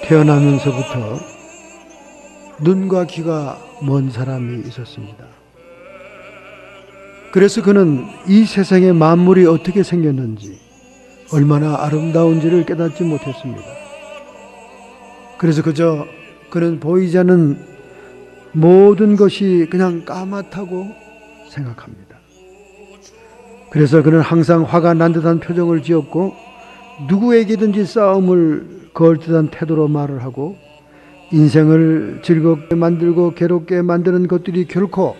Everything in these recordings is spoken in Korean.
태어나면서부터 눈과 귀가 먼 사람이 있었습니다. 그래서 그는 이 세상의 만물이 어떻게 생겼는지, 얼마나 아름다운지를 깨닫지 못했습니다. 그래서 그저 그는 보이지 않는 모든 것이 그냥 까맣다고 생각합니다. 그래서 그는 항상 화가 난 듯한 표정을 지었고, 누구에게든지 싸움을 걸 듯한 태도로 말을 하고, 인생을 즐겁게 만들고 괴롭게 만드는 것들이 결코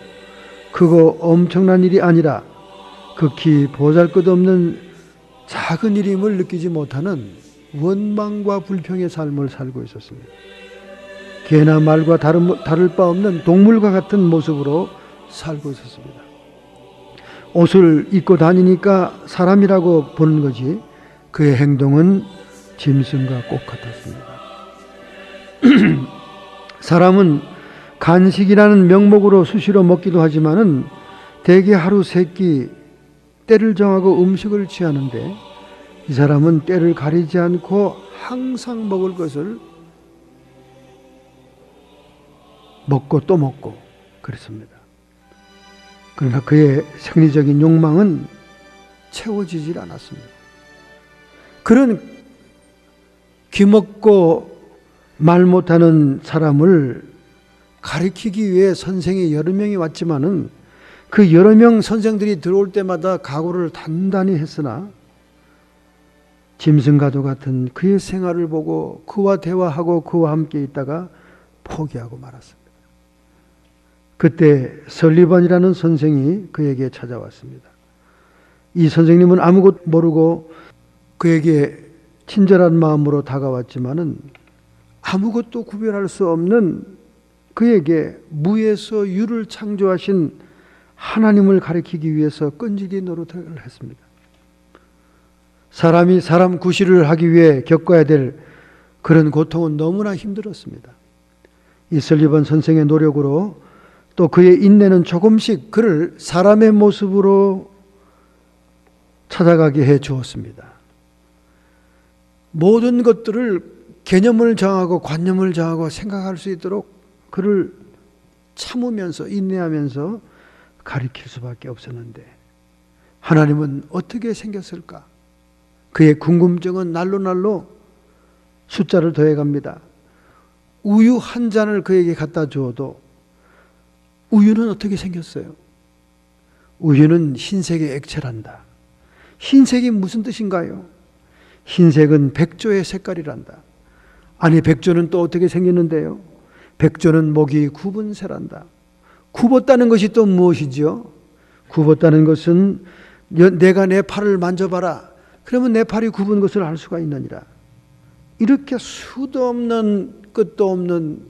크고 엄청난 일이 아니라 극히 보잘것없는 작은 일임을 느끼지 못하는 원망과 불평의 삶을 살고 있었습니다. 개나 말과 다를 바 없는 동물과 같은 모습으로 살고 있었습니다. 옷을 입고 다니니까 사람이라고 보는 거지, 그의 행동은 짐승과 꼭 같았습니다. 사람은 간식이라는 명목으로 수시로 먹기도 하지만은 대개 하루 세 끼 때를 정하고 음식을 취하는데, 이 사람은 때를 가리지 않고 항상 먹을 것을 먹고 또 먹고 그랬습니다. 그러나 그의 생리적인 욕망은 채워지질 않았습니다. 그런 귀먹고 말 못하는 사람을 가리키기 위해 선생이 여러 명이 왔지만은 그 여러 명 선생들이 들어올 때마다 각오를 단단히 했으나 짐승과도 같은 그의 생활을 보고 그와 대화하고 그와 함께 있다가 포기하고 말았습니다. 그때 설리반이라는 선생이 그에게 찾아왔습니다. 이 선생님은 아무것도 모르고 그에게 친절한 마음으로 다가왔지만은 아무것도 구별할 수 없는 그에게 무에서 유를 창조하신 하나님을 가리키기 위해서 끈질기 노력을 했습니다. 사람이 사람 구실을 하기 위해 겪어야 될 그런 고통은 너무나 힘들었습니다. 이 설리반 선생의 노력으로 또 그의 인내는 조금씩 그를 사람의 모습으로 찾아가게 해 주었습니다. 모든 것들을 개념을 정하고 관념을 정하고 생각할 수 있도록 그를 참으면서 인내하면서 가리킬 수밖에 없었는데, 하나님은 어떻게 생겼을까? 그의 궁금증은 날로 숫자를 더해갑니다. 우유 한 잔을 그에게 갖다 주어도 우유는 어떻게 생겼어요? 우유는 흰색의 액체란다. 흰색이 무슨 뜻인가요? 흰색은 백조의 색깔이란다. 아니, 백조는 또 어떻게 생겼는데요? 백조는 목이 굽은 새란다. 굽었다는 것이 또 무엇이죠? 굽었다는 것은 내가 내 팔을 만져봐라. 그러면 내 팔이 굽은 것을 알 수가 있느니라. 이렇게 수도 없는 끝도 없는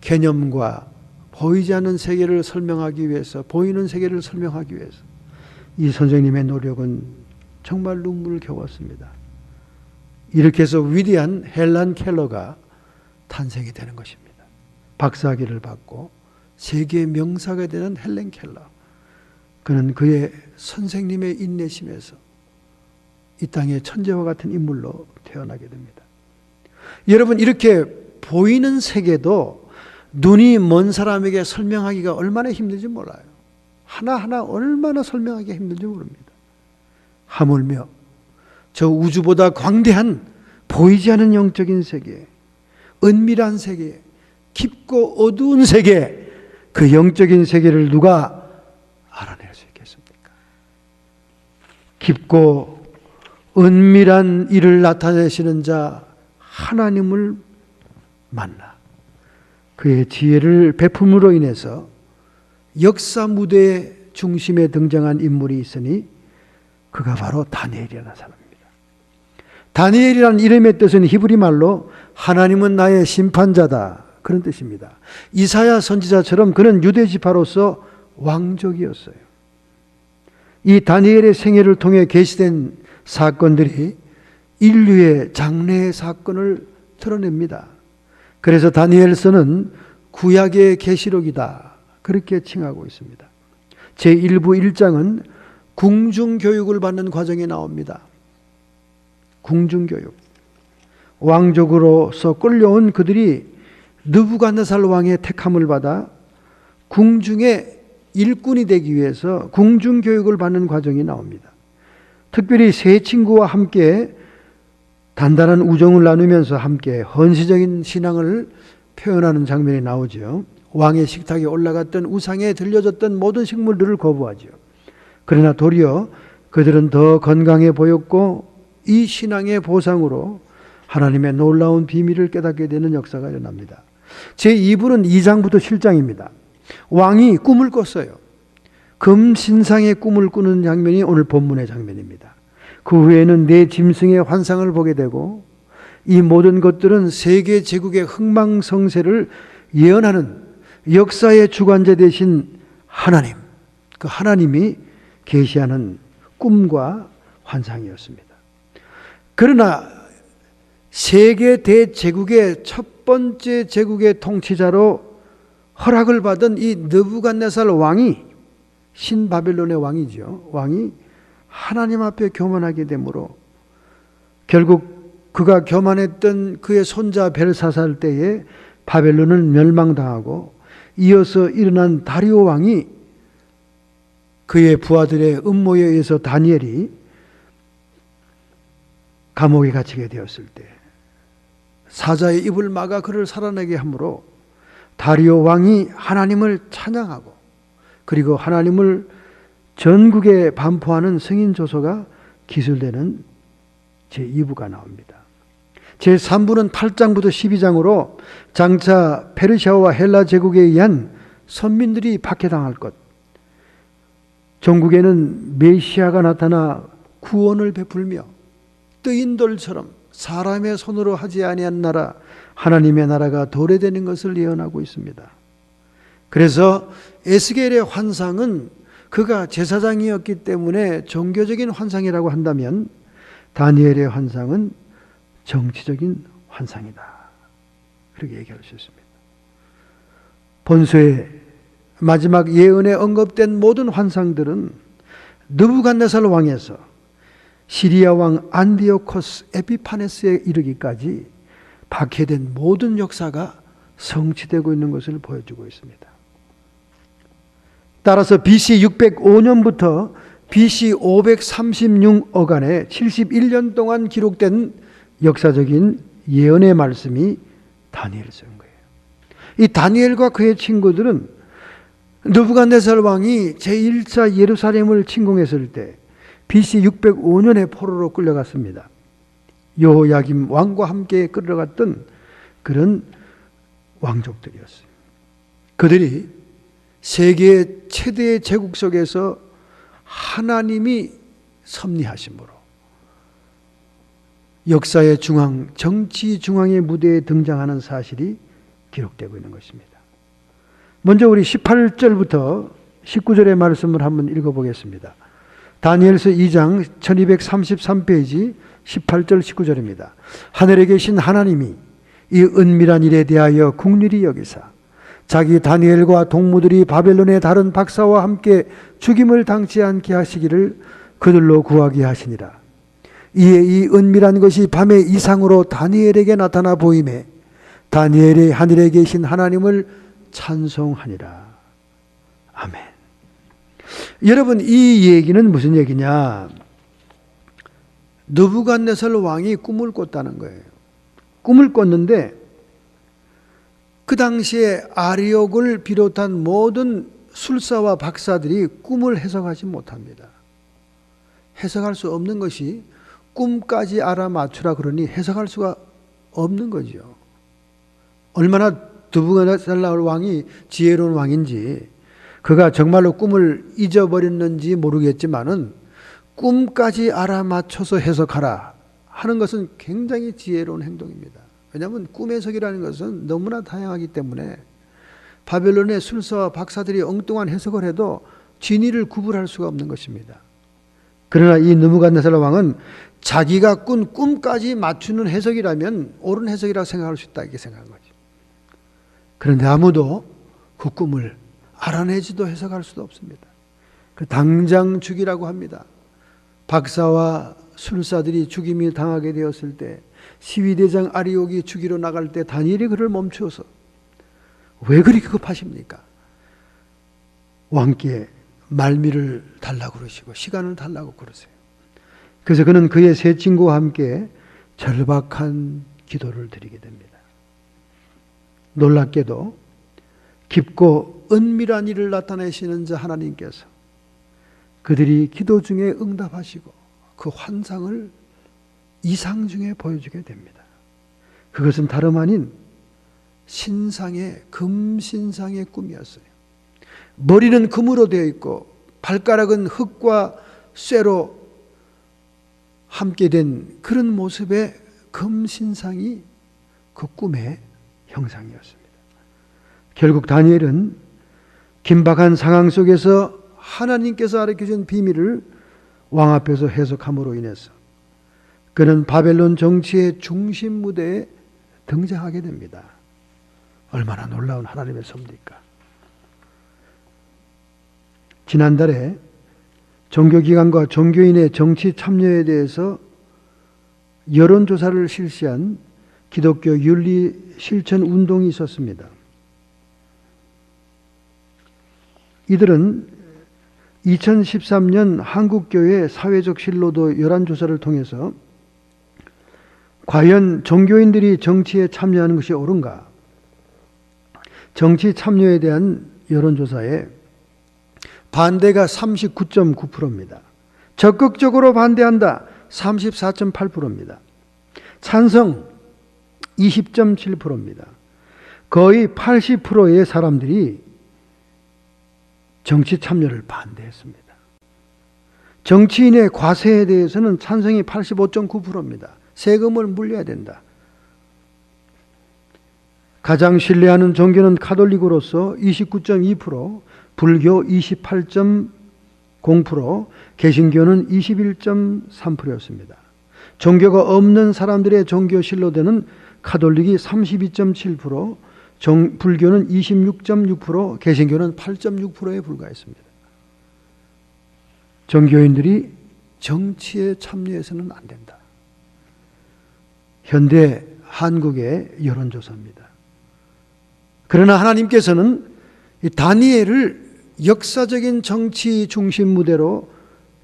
개념과 보이지 않는 세계를 설명하기 위해서, 보이는 세계를 설명하기 위해서 이 선생님의 노력은 정말 눈물겨웠습니다. 이렇게 해서 위대한 헬란 켈러가 탄생이 되는 것입니다. 박사학위를 받고 세계의 명사가 되는 헬렌 켈러. 그는 그의 선생님의 인내심에서 이 땅의 천재와 같은 인물로 태어나게 됩니다. 여러분, 이렇게 보이는 세계도 눈이 먼 사람에게 설명하기가 얼마나 힘든지 몰라요. 하나하나 얼마나 설명하기가 힘든지 모릅니다. 하물며 저 우주보다 광대한 보이지 않은 영적인 세계, 은밀한 세계, 깊고 어두운 세계, 그 영적인 세계를 누가 알아낼 수 있겠습니까? 깊고 은밀한 일을 나타내시는 자 하나님을 만나 그의 지혜를 베품으로 인해서 역사 무대의 중심에 등장한 인물이 있으니 그가 바로 다니엘이라는 사람입니다. 다니엘이라는 이름의 뜻은 히브리 말로 하나님은 나의 심판자다, 그런 뜻입니다. 이사야 선지자처럼 그는 유대 지파로서 왕족이었어요. 이 다니엘의 생애를 통해 계시된 사건들이 인류의 장래의 사건을 드러냅니다. 그래서 다니엘서는 구약의 계시록이다, 그렇게 칭하고 있습니다. 제1부 1장은 궁중교육을 받는 과정이 나옵니다. 궁중교육. 왕족으로서 끌려온 그들이 느부갓네살 왕의 택함을 받아 궁중의 일꾼이 되기 위해서 궁중 교육을 받는 과정이 나옵니다. 특별히 세 친구와 함께 단단한 우정을 나누면서 함께 헌시적인 신앙을 표현하는 장면이 나오죠. 왕의 식탁에 올라갔던 우상에 들려졌던 모든 식물들을 거부하죠. 그러나 도리어 그들은 더 건강해 보였고 이 신앙의 보상으로 하나님의 놀라운 비밀을 깨닫게 되는 역사가 일어납니다. 제2부는 2장부터 7장입니다. 왕이 꿈을 꿨어요. 금신상의 꿈을 꾸는 장면이 오늘 본문의 장면입니다. 그 후에는 네 짐승의 환상을 보게 되고 이 모든 것들은 세계 제국의 흥망성쇠를 예언하는 역사의 주관자 되신 하나님, 그 하나님이 계시하는 꿈과 환상이었습니다. 그러나 세계 대제국의 첫 번째 제국의 통치자로 허락을 받은 이 느부갓네살 왕이 신바벨론의 왕이죠. 왕이 하나님 앞에 교만하게 되므로 결국 그가 교만했던 그의 손자 벨사살 때에 바벨론은 멸망당하고 이어서 일어난 다리오 왕이 그의 부하들의 음모에 의해서 다니엘이 감옥에 갇히게 되었을 때 사자의 입을 막아 그를 살아내게 하므로 다리오 왕이 하나님을 찬양하고 그리고 하나님을 전국에 반포하는 승인 조서가 기술되는 제2부가 나옵니다. 제3부는 8장부터 12장으로 장차 페르시아와 헬라 제국에 의한 선민들이 박해당할 것, 전국에는 메시아가 나타나 구원을 베풀며 뜨인 돌처럼 사람의 손으로 하지 아니한 나라, 하나님의 나라가 도래되는 것을 예언하고 있습니다. 그래서 에스겔의 환상은 그가 제사장이었기 때문에 종교적인 환상이라고 한다면 다니엘의 환상은 정치적인 환상이다. 그렇게 얘기할 수 있습니다. 본서의 마지막 예언에 언급된 모든 환상들은 느부갓네살 왕에서 시리아 왕 안디오코스 에피파네스에 이르기까지 박해된 모든 역사가 성취되고 있는 것을 보여주고 있습니다. 따라서 BC 605년부터 BC 536억간의 71년 동안 기록된 역사적인 예언의 말씀이 다니엘서인 거예요. 이 다니엘과 그의 친구들은 느부갓네살 왕이 제1차 예루살렘을 침공했을 때 BC 605년에 포로로 끌려갔습니다. 여호야김 왕과 함께 끌려갔던 그런 왕족들이었어요. 그들이 세계 최대의 제국 속에서 하나님이 섭리하심으로 역사의 중앙, 정치 중앙의 무대에 등장하는 사실이 기록되고 있는 것입니다. 먼저 우리 18절부터 19절의 말씀을 한번 읽어보겠습니다. 다니엘서 2장 1233페이지 18절 19절입니다. 하늘에 계신 하나님이 이 은밀한 일에 대하여 긍휼히 여기사 자기 다니엘과 동무들이 바벨론의 다른 박사와 함께 죽임을 당치 않게 하시기를 그들로 구하게 하시니라. 이에 이 은밀한 것이 밤의 이상으로 다니엘에게 나타나 보이매 다니엘이 하늘에 계신 하나님을 찬송하니라. 아멘. 여러분, 이 얘기는 무슨 얘기냐? 느부갓네살 왕이 꿈을 꿨다는 거예요. 꿈을 꿨는데 그 당시에 아리옥을 비롯한 모든 술사와 박사들이 꿈을 해석하지 못합니다. 해석할 수 없는 것이 꿈까지 알아맞추라 그러니 해석할 수가 없는 거죠. 얼마나 느부갓네살 왕이 지혜로운 왕인지, 그가 정말로 꿈을 잊어버렸는지 모르겠지만은 꿈까지 알아맞혀서 해석하라 하는 것은 굉장히 지혜로운 행동입니다. 왜냐하면 꿈 해석이라는 것은 너무나 다양하기 때문에 바벨론의 술사와 박사들이 엉뚱한 해석을 해도 진위를 구분할 수가 없는 것입니다. 그러나 이 느부갓네살 왕은 자기가 꾼 꿈까지 맞추는 해석이라면 옳은 해석이라고 생각할 수 있다, 이렇게 생각한 거죠. 그런데 아무도 그 꿈을 알아내지도 해석할 수도 없습니다. 그 당장 죽이라고 합니다. 박사와 술사들이 죽임이 당하게 되었을 때 시위대장 아리옥이 죽이러 나갈 때 다니엘이 그를 멈추어서 왜 그렇게 급하십니까? 왕께 말미를 달라고 그러시고 시간을 달라고 그러세요. 그래서 그는 그의 세 친구와 함께 절박한 기도를 드리게 됩니다. 놀랍게도 깊고 은밀한 일을 나타내시는 자 하나님께서 그들이 기도 중에 응답하시고 그 환상을 이상 중에 보여주게 됩니다. 그것은 다름 아닌 금신상의 꿈이었어요. 머리는 금으로 되어 있고 발가락은 흙과 쇠로 함께 된 그런 모습의 금신상이 그 꿈의 형상이었습니다. 결국 다니엘은 긴박한 상황 속에서 하나님께서 가르쳐준 비밀을 왕 앞에서 해석함으로 인해서 그는 바벨론 정치의 중심 무대에 등장하게 됩니다. 얼마나 놀라운 하나님의 섭리입니까? 지난달에 종교기관과 종교인의 정치 참여에 대해서 여론조사를 실시한 기독교 윤리 실천 운동이 있었습니다. 이들은 2013년 한국교회 사회적 신로도 여론조사를 통해서 과연 종교인들이 정치에 참여하는 것이 옳은가? 정치 참여에 대한 여론조사에 반대가 39.9%입니다. 적극적으로 반대한다 34.8%입니다. 찬성 20.7%입니다. 거의 80%의 사람들이 정치 참여를 반대했습니다. 정치인의 과세에 대해서는 찬성이 85.9%입니다. 세금을 물려야 된다. 가장 신뢰하는 종교는 가톨릭으로서 29.2%, 불교 28.0%, 개신교는 21.3%였습니다. 종교가 없는 사람들의 종교 신로대는 가톨릭이 32.7%, 불교는 26.6%, 개신교는 8.6%에 불과했습니다. 종교인들이 정치에 참여해서는 안 된다. 현대 한국의 여론조사입니다. 그러나 하나님께서는 이 다니엘을 역사적인 정치 중심 무대로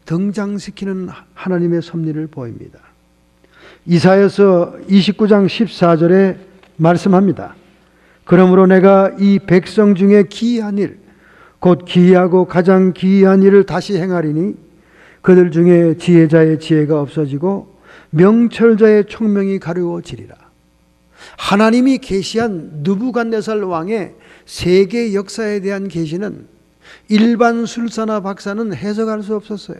등장시키는 하나님의 섭리를 보입니다. 이사야서 29장 14절에 말씀합니다. 그러므로 내가 이 백성 중에 기이한 일, 곧 기이하고 가장 기이한 일을 다시 행하리니 그들 중에 지혜자의 지혜가 없어지고 명철자의 총명이 가려워지리라. 하나님이 계시한 느부갓네살 왕의 세계 역사에 대한 계시는 일반 술사나 박사는 해석할 수 없었어요.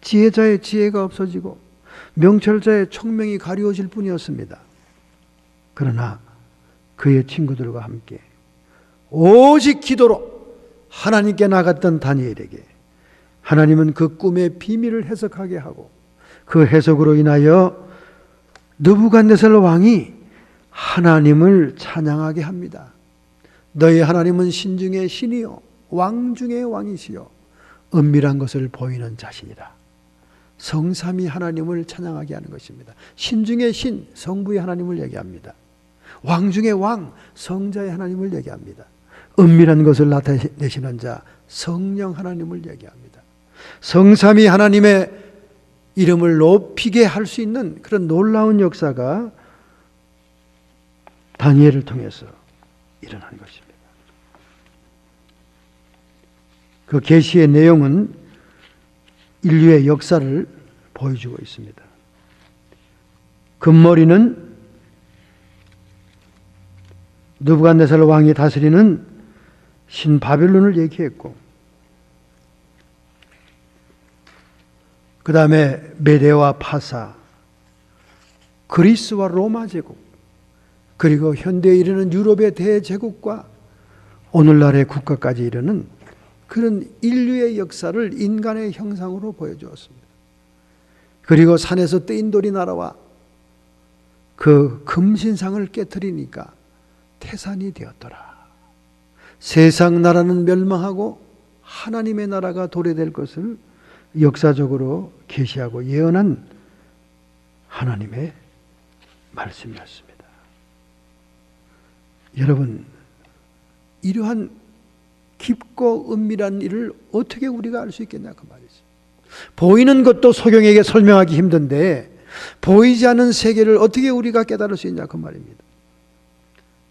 지혜자의 지혜가 없어지고 명철자의 총명이 가려워질 뿐이었습니다. 그러나 그의 친구들과 함께 오직 기도로 하나님께 나갔던 다니엘에게 하나님은 그 꿈의 비밀을 해석하게 하고 그 해석으로 인하여 느부갓네살 왕이 하나님을 찬양하게 합니다. 너희 하나님은 신 중에 신이요 왕 중에 왕이시요 은밀한 것을 보이는 자신이라. 성삼위 하나님을 찬양하게 하는 것입니다. 신 중에 신, 성부의 하나님을 얘기합니다. 왕 중에 왕, 성자의 하나님을 얘기합니다. 은밀한 것을 나타내시는 자, 성령 하나님을 얘기합니다. 성삼위 하나님의 이름을 높이게 할 수 있는 그런 놀라운 역사가 다니엘을 통해서 일어난 것입니다. 그 계시의 내용은 인류의 역사를 보여주고 있습니다. 금머리는 느부갓네살 왕이 다스리는 신바벨론을 얘기했고, 그 다음에 메데와 파사, 그리스와 로마 제국, 그리고 현대에 이르는 유럽의 대제국과 오늘날의 국가까지 이르는 그런 인류의 역사를 인간의 형상으로 보여주었습니다. 그리고 산에서 떼인 돌이 날아와 그 금신상을 깨트리니까 태산이 되었더라. 세상 나라는 멸망하고 하나님의 나라가 도래될 것을 역사적으로 계시하고 예언한 하나님의 말씀이었습니다. 여러분, 이러한 깊고 은밀한 일을 어떻게 우리가 알 수 있겠냐 그 말이지. 보이는 것도 소경에게 설명하기 힘든데 보이지 않는 세계를 어떻게 우리가 깨달을 수 있냐 그 말입니다.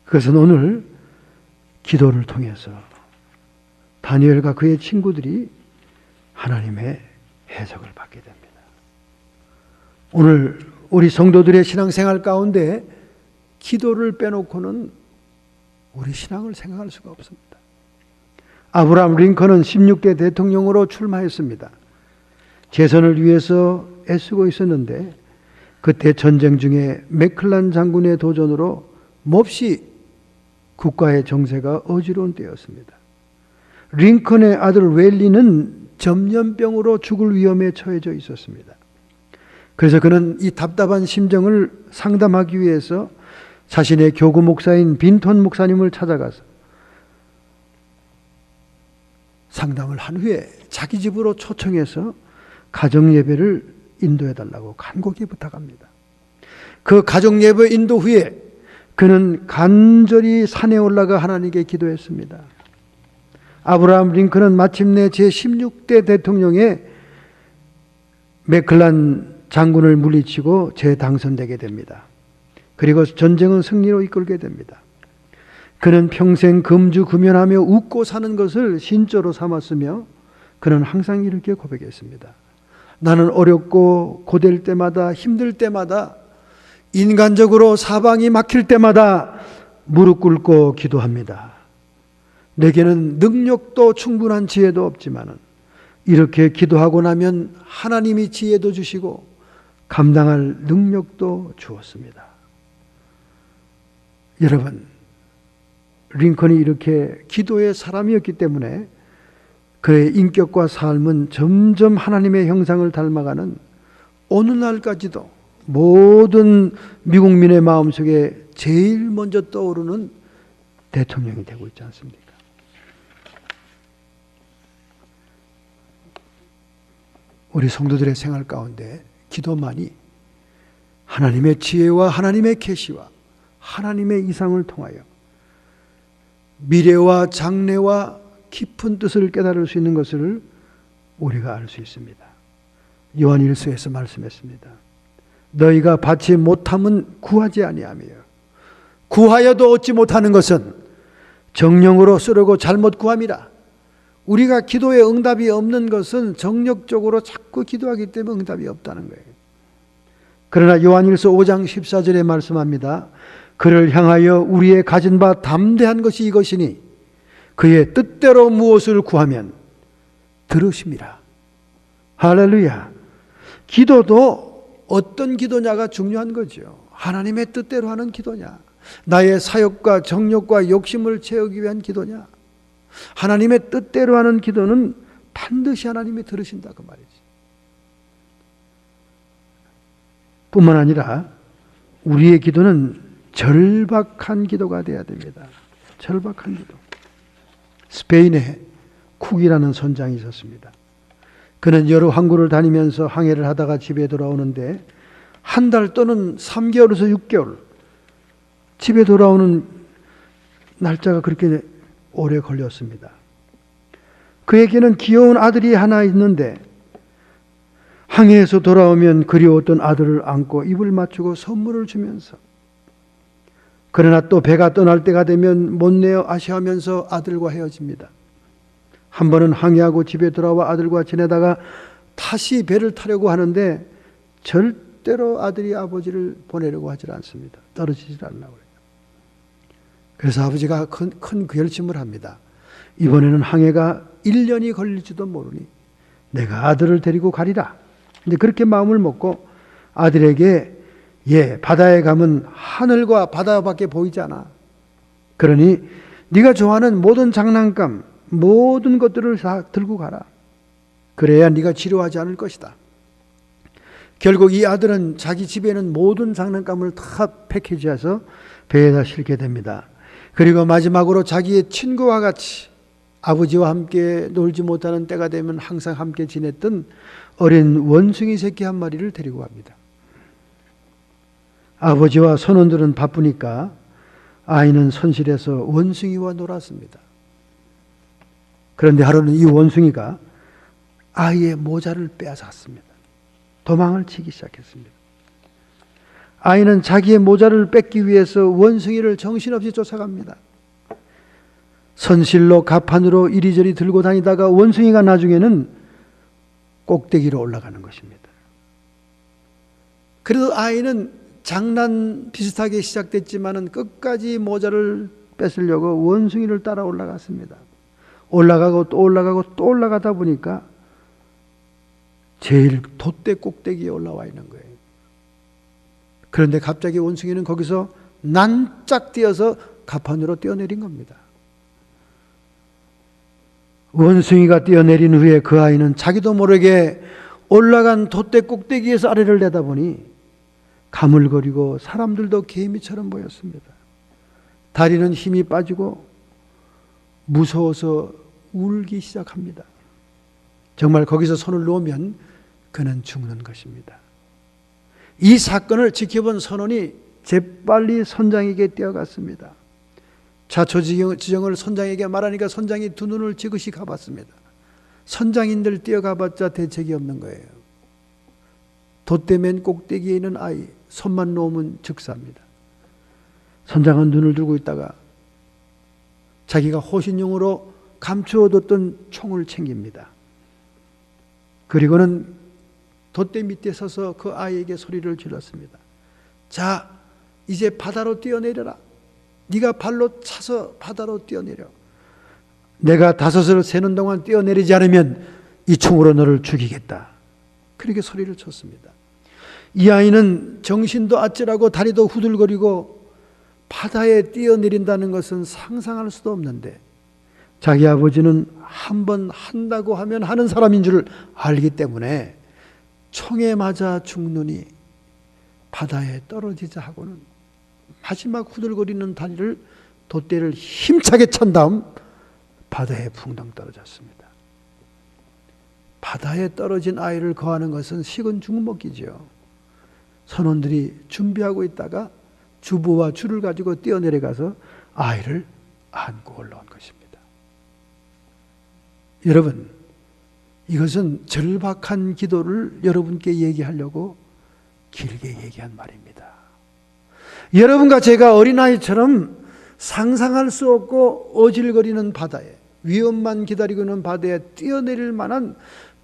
그것은 오늘 기도를 통해서 다니엘과 그의 친구들이 하나님의 해석을 받게 됩니다. 오늘 우리 성도들의 신앙생활 가운데 기도를 빼놓고는 우리 신앙을 생각할 수가 없습니다. 아브라함 링컨은 16대 대통령으로 출마했습니다. 재선을 위해서 애쓰고 있었는데 그때 전쟁 중에 맥클란 장군의 도전으로 몹시 국가의 정세가 어지러운 때였습니다. 링컨의 아들 웰리는 전염병으로 죽을 위험에 처해져 있었습니다. 그래서 그는 이 답답한 심정을 상담하기 위해서 자신의 교구 목사인 빈톤 목사님을 찾아가서 상담을 한 후에 자기 집으로 초청해서 가정예배를 인도해달라고 간곡히 부탁합니다. 그 가정예배 인도 후에 그는 간절히 산에 올라가 하나님께 기도했습니다. 아브라함 링컨은 마침내 제16대 대통령의 맥클란 장군을 물리치고 재당선되게 됩니다. 그리고 전쟁은 승리로 이끌게 됩니다. 그는 평생 금주금연하며 웃고 사는 것을 신조로 삼았으며 그는 항상 이렇게 고백했습니다. 나는 어렵고 고될 때마다 힘들 때마다 인간적으로 사방이 막힐 때마다 무릎 꿇고 기도합니다. 내게는 능력도 충분한 지혜도 없지만 이렇게 기도하고 나면 하나님이 지혜도 주시고 감당할 능력도 주었습니다. 여러분, 링컨이 이렇게 기도의 사람이었기 때문에 그의 인격과 삶은 점점 하나님의 형상을 닮아가는 어느 날까지도 모든 미국민의 마음속에 제일 먼저 떠오르는 대통령이 되고 있지 않습니까? 우리 성도들의 생활 가운데 기도만이 하나님의 지혜와 하나님의 계시와 하나님의 이상을 통하여 미래와 장래와 깊은 뜻을 깨달을 수 있는 것을 우리가 알 수 있습니다. 요한일서에서 말씀했습니다. 너희가 받지 못함은 구하지 아니하며 구하여도 얻지 못하는 것은 정령으로 쓰려고 잘못 구함이라. 우리가 기도에 응답이 없는 것은 정력적으로 자꾸 기도하기 때문에 응답이 없다는 거예요. 그러나 요한일서 5장 14절에 말씀합니다. 그를 향하여 우리의 가진 바 담대한 것이 이것이니 그의 뜻대로 무엇을 구하면 들으심이라. 할렐루야. 기도도 어떤 기도냐가 중요한 거죠. 하나님의 뜻대로 하는 기도냐, 나의 사역과 정욕과 욕심을 채우기 위한 기도냐. 하나님의 뜻대로 하는 기도는 반드시 하나님이 들으신다 그 말이지. 뿐만 아니라 우리의 기도는 절박한 기도가 되어야 됩니다. 절박한 기도. 스페인에 쿡이라는 선장이 있었습니다. 그는 여러 항구를 다니면서 항해를 하다가 집에 돌아오는데 한 달 또는 3개월에서 6개월 집에 돌아오는 날짜가 그렇게 오래 걸렸습니다. 그에게는 귀여운 아들이 하나 있는데 항해에서 돌아오면 그리웠던 아들을 안고 입을 맞추고 선물을 주면서, 그러나 또 배가 떠날 때가 되면 못 내어 아쉬워하면서 아들과 헤어집니다. 한 번은 항해하고 집에 돌아와 아들과 지내다가 다시 배를 타려고 하는데 절대로 아들이 아버지를 보내려고 하지 않습니다. 떨어지질 않으려고 해요. 그래서 아버지가 큰 결심을 합니다. 이번에는 항해가 1년이 걸릴지도 모르니 내가 아들을 데리고 가리라. 근데 그렇게 마음을 먹고 아들에게 바다에 가면 하늘과 바다밖에 보이지 않아. 그러니 네가 좋아하는 모든 장난감, 모든 것들을 다 들고 가라. 그래야 네가 지루하지 않을 것이다. 결국 이 아들은 자기 집에 있는 모든 장난감을 다 패키지해서 배에다 실게 됩니다. 그리고 마지막으로 자기의 친구와 같이 아버지와 함께 놀지 못하는 때가 되면 항상 함께 지냈던 어린 원숭이 새끼 한 마리를 데리고 갑니다. 아버지와 선원들은 바쁘니까 아이는 손실해서 원숭이와 놀았습니다. 그런데 하루는 이 원숭이가 아이의 모자를 빼앗았습니다. 도망을 치기 시작했습니다. 아이는 자기의 모자를 뺏기 위해서 원숭이를 정신없이 쫓아갑니다. 선실로 가판으로 이리저리 들고 다니다가 원숭이가 나중에는 꼭대기로 올라가는 것입니다. 그래도 아이는 장난 비슷하게 시작됐지만은 끝까지 모자를 뺏으려고 원숭이를 따라 올라갔습니다. 올라가고 또 올라가고 또 올라가다 보니까 제일 돛대 꼭대기에 올라와 있는 거예요. 그런데 갑자기 원숭이는 거기서 난짝 뛰어서 가판으로 뛰어내린 겁니다. 원숭이가 뛰어내린 후에 그 아이는 자기도 모르게 올라간 돛대 꼭대기에서 아래를 내다보니 가물거리고 사람들도 개미처럼 보였습니다. 다리는 힘이 빠지고 무서워서 울기 시작합니다. 정말 거기서 손을 놓으면 그는 죽는 것입니다. 이 사건을 지켜본 선원이 재빨리 선장에게 뛰어갔습니다. 자초지정을 선장에게 말하니까 선장이 두 눈을 지그시 감았습니다. 선장인들 뛰어가봤자 대책이 없는 거예요. 돛대 맨 꼭대기에 있는 아이 손만 놓으면 즉사입니다. 선장은 눈을 들고 있다가 자기가 호신용으로 감추어뒀던 총을 챙깁니다. 그리고는 돛대 밑에 서서 그 아이에게 소리를 질렀습니다. 자, 이제 바다로 뛰어내려라. 네가 발로 차서 바다로 뛰어내려. 내가 5을 세는 동안 뛰어내리지 않으면 이 총으로 너를 죽이겠다. 그렇게 소리를 쳤습니다. 이 아이는 정신도 아찔하고 다리도 후들거리고 바다에 뛰어내린다는 것은 상상할 수도 없는데 자기 아버지는 한번 한다고 하면 하는 사람인 줄 알기 때문에 총에 맞아 죽느니 바다에 떨어지자 하고는 마지막 후들거리는 다리를 돛대를 힘차게 찬 다음 바다에 붕덩 떨어졌습니다. 바다에 떨어진 아이를 거하는 것은 식은 죽 먹기죠. 선원들이 준비하고 있다가 주보와 줄을 가지고 뛰어내려가서 아이를 안고 올라온 것입니다. 여러분, 이것은 절박한 기도를 여러분께 얘기하려고 길게 얘기한 말입니다. 여러분과 제가 어린아이처럼 상상할 수 없고 어질거리는 바다에, 위험만 기다리고 있는 바다에 뛰어내릴 만한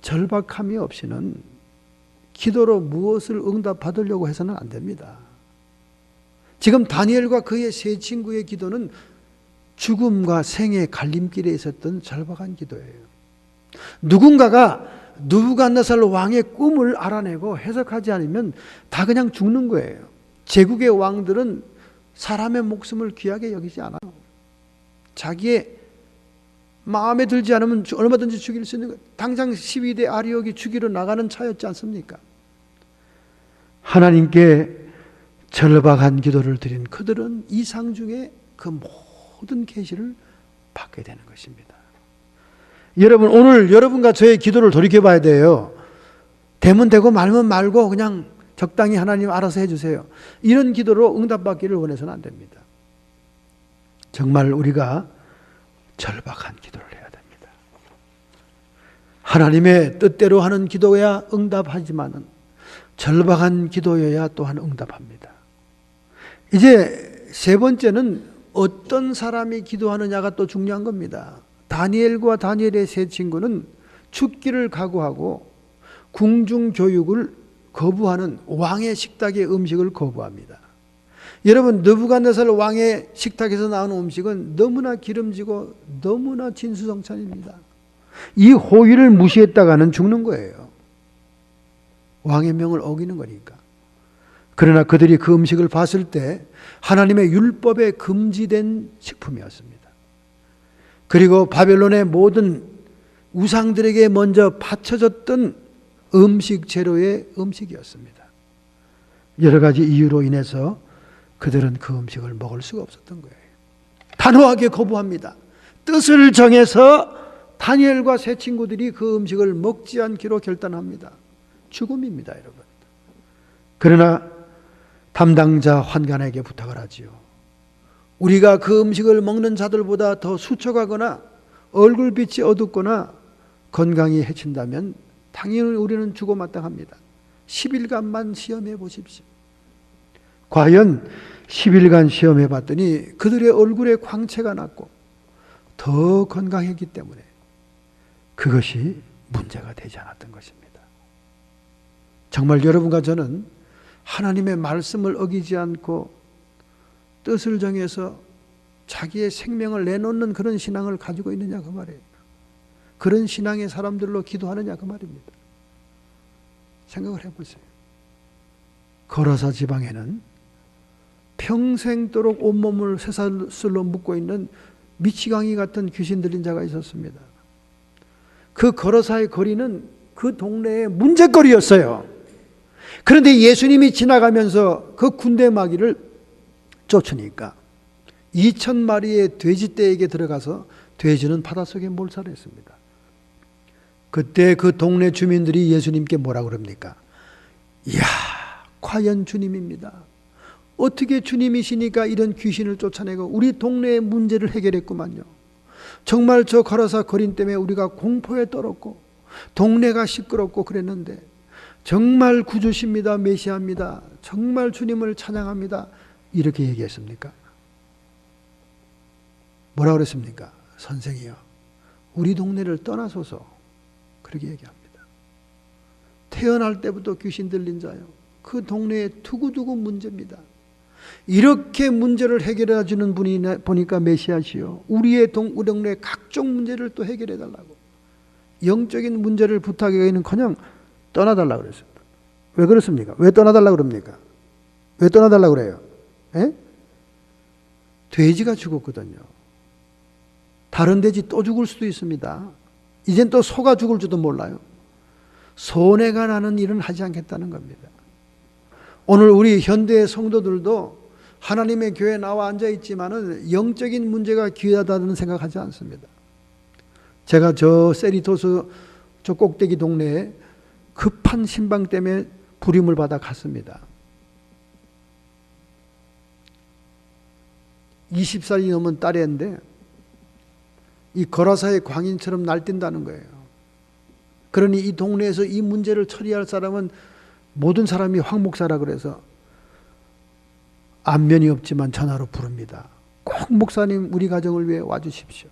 절박함이 없이는 기도로 무엇을 응답받으려고 해서는 안 됩니다. 지금 다니엘과 그의 세 친구의 기도는 죽음과 생의 갈림길에 있었던 절박한 기도예요. 누군가가 느부갓네살 왕의 꿈을 알아내고 해석하지 않으면 다 그냥 죽는 거예요. 제국의 왕들은 사람의 목숨을 귀하게 여기지 않아요. 자기의 마음에 들지 않으면 얼마든지 죽일 수 있는 거예요. 당장 12대 아리옥이 죽이러 나가는 차였지 않습니까? 하나님께 절박한 기도를 드린 그들은 이상 중에 그 모든 계시를 받게 되는 것입니다. 여러분, 오늘 여러분과 저의 기도를 돌이켜 봐야 돼요. 되면 되고 말면 말고 그냥 적당히 하나님 알아서 해주세요. 이런 기도로 응답받기를 원해서는 안 됩니다. 정말 우리가 절박한 기도를 해야 됩니다. 하나님의 뜻대로 하는 기도야 응답하지만은 절박한 기도여야 또한 응답합니다. 이제 세 번째는 어떤 사람이 기도하느냐가 또 중요한 겁니다. 다니엘과 다니엘의 세 친구는 죽기를 각오하고 궁중 교육을 거부하는 왕의 식탁의 음식을 거부합니다. 여러분, 느부갓네살 왕의 식탁에서 나오는 음식은 너무나 기름지고 너무나 진수성찬입니다. 이 호의를 무시했다가는 죽는 거예요. 왕의 명을 어기는 거니까. 그러나 그들이 그 음식을 봤을 때 하나님의 율법에 금지된 식품이었습니다. 그리고 바벨론의 모든 우상들에게 먼저 바쳐졌던 음식 재료의 음식이었습니다. 여러 가지 이유로 인해서 그들은 그 음식을 먹을 수가 없었던 거예요. 단호하게 거부합니다. 뜻을 정해서 다니엘과 세 친구들이 그 음식을 먹지 않기로 결단합니다. 죽음입니다, 여러분. 그러나 담당자 환관에게 부탁을 하지요. 우리가 그 음식을 먹는 자들보다 더 수척하거나 얼굴빛이 어둡거나 건강이 해친다면 당연히 우리는 죽어 마땅합니다. 10일간만 시험해 보십시오. 과연 10일간 시험해 봤더니 그들의 얼굴에 광채가 났고 더 건강했기 때문에 그것이 문제가 되지 않았던 것입니다. 정말 여러분과 저는 하나님의 말씀을 어기지 않고 뜻을 정해서 자기의 생명을 내놓는 그런 신앙을 가지고 있느냐 그 말이에요. 그런 신앙의 사람들로 기도하느냐 그 말입니다. 생각을 해보세요. 거라사 지방에는 평생도록 온몸을 쇠사슬로 묶고 있는 미치광이 같은 귀신 들린 자가 있었습니다. 그 거라사의 거리는 그 동네의 문제거리였어요. 그런데 예수님이 지나가면서 그 군대 마귀를 쫓으니까 2,000마리의 돼지떼에게 들어가서 돼지는 바닷속에 몰살했습니다. 그때 그 동네 주민들이 예수님께 뭐라 그럽니까? 이야, 과연 주님입니다. 어떻게 주님이시니까 이런 귀신을 쫓아내고 우리 동네의 문제를 해결했구만요. 정말 저 거라사 거린 때문에 우리가 공포에 떨었고 동네가 시끄럽고 그랬는데 정말 구주십니다. 메시아입니다. 정말 주님을 찬양합니다. 이렇게 얘기했습니까? 뭐라 그랬습니까? 선생이요, 우리 동네를 떠나소서. 그렇게 얘기합니다. 태어날 때부터 귀신 들린 자요, 그 동네에 두고두고 문제입니다. 이렇게 문제를 해결해 주는 분이 보니까 메시아시요, 우리 동네의 각종 문제를 또 해결해 달라고, 영적인 문제를 부탁하기는커녕 떠나달라고 그랬습니다. 왜 그렇습니까? 왜 떠나달라고 그럽니까? 왜 떠나달라고 그래요? 에? 돼지가 죽었거든요. 다른 돼지 또 죽을 수도 있습니다. 이젠 또 소가 죽을지도 몰라요. 손해가 나는 일은 하지 않겠다는 겁니다. 오늘 우리 현대의 성도들도 하나님의 교회에 나와 앉아있지만은 영적인 문제가 귀하다는 생각하지 않습니다. 제가 저 세리토스 저 꼭대기 동네에 급한 신방 때문에 부림을 받아 갔습니다. 20살이 넘은 딸애인데 이 거라사의 광인처럼 날뛴다는 거예요. 그러니 이 동네에서 이 문제를 처리할 사람은 모든 사람이 황 목사라 그래서 안면이 없지만 전화로 부릅니다. 꼭 목사님 우리 가정을 위해 와주십시오.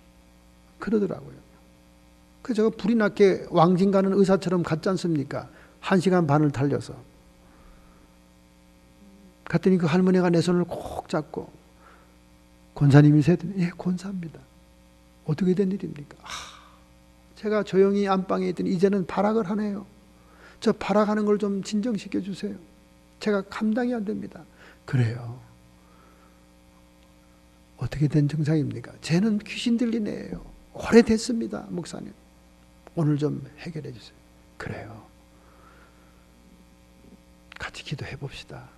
그러더라고요. 그래서 제가 불이 났게 왕진 가는 의사처럼 갔지 않습니까? 1시간 반을 달려서. 갔더니 그 할머니가 내 손을 꼭 잡고 권사님이세요? 예, 권사입니다. 어떻게 된 일입니까? 제가 조용히 안방에 있더니 이제는 발악을 하네요. 저 발악하는 걸 좀 진정시켜 주세요. 제가 감당이 안 됩니다. 그래요. 어떻게 된 증상입니까? 쟤는 귀신 들린 애예요. 오래됐습니다. 목사님. 오늘 좀 해결해 주세요. 그래요. 같이 기도해 봅시다.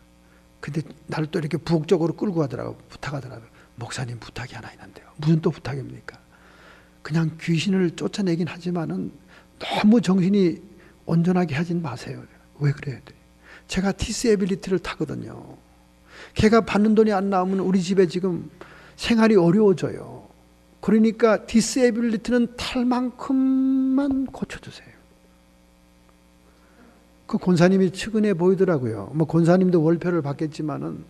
근데 나를 또 이렇게 부엌쪽으로 끌고 가더라고요. 부탁하더라고요. 목사님 부탁이 하나 있는데요. 무슨 또 부탁입니까? 그냥 귀신을 쫓아내긴 하지만은 너무 정신이 온전하게 하진 마세요. 왜 그래야 돼? 제가 디스에빌리티를 타거든요. 걔가 받는 돈이 안 나오면 우리 집에 지금 생활이 어려워져요. 그러니까 디스에빌리티는 탈 만큼만 고쳐주세요. 그 권사님이 측은해 보이더라고요. 뭐 권사님도 월표를 받겠지만은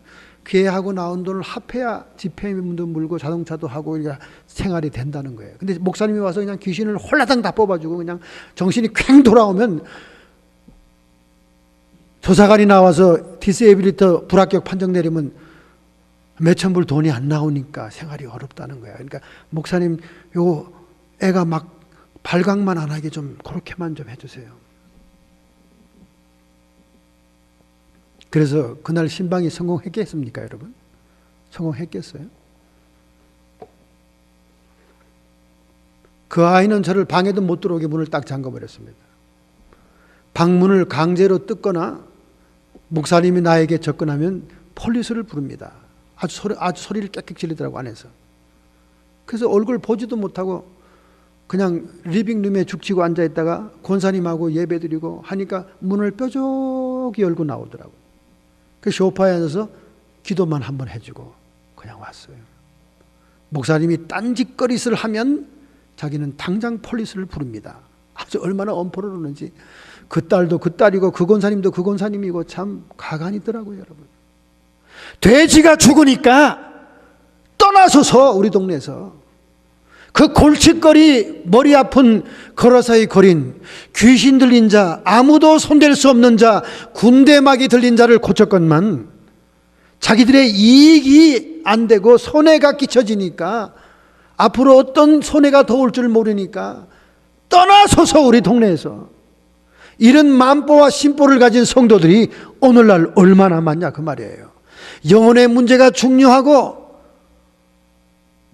기회하고 나온 돈을 합해야 집회임도 물고 자동차도 하고 생활이 된다는 거예요. 근데 목사님이 와서 그냥 귀신을 홀라당 다 뽑아주고 그냥 정신이 퀭 돌아오면 조사관이 나와서 디스에빌리터 불합격 판정 내리면 몇천 불 돈이 안 나오니까 생활이 어렵다는 거야. 그러니까 목사님 요 애가 막 발각만 안 하게 좀 그렇게만 좀 해주세요. 그래서 그날 신방이 성공했겠습니까, 여러분? 성공했겠어요? 그 아이는 저를 방에도 못 들어오게 문을 딱 잠궈버렸습니다. 방문을 강제로 뜯거나 목사님이 나에게 접근하면 폴리스를 부릅니다. 아주 소리를 깨끗 지르더라고 안에서. 그래서 얼굴 보지도 못하고 그냥 리빙룸에 죽치고 앉아있다가 권사님하고 예배드리고 하니까 문을 뾰족히 열고 나오더라고요. 그 소파에 앉아서 기도만 한번 해주고 그냥 왔어요. 목사님이 딴짓거리를 하면 자기는 당장 폴리스를 부릅니다. 아주 얼마나 엄포를 하는지. 그 딸도 그 딸이고 그 권사님도 그 권사님이고 참 가관이더라고요, 여러분. 돼지가 죽으니까 떠나서서 우리 동네에서 그 골칫거리 머리 아픈 걸어서의 거린 귀신 들린 자, 아무도 손댈 수 없는 자, 군대막이 들린 자를 고쳤건만 자기들의 이익이 안 되고 손해가 끼쳐지니까 앞으로 어떤 손해가 더 올 줄 모르니까 떠나서서 우리 동네에서 이런 만보와 심보를 가진 성도들이 오늘날 얼마나 많냐 그 말이에요. 영혼의 문제가 중요하고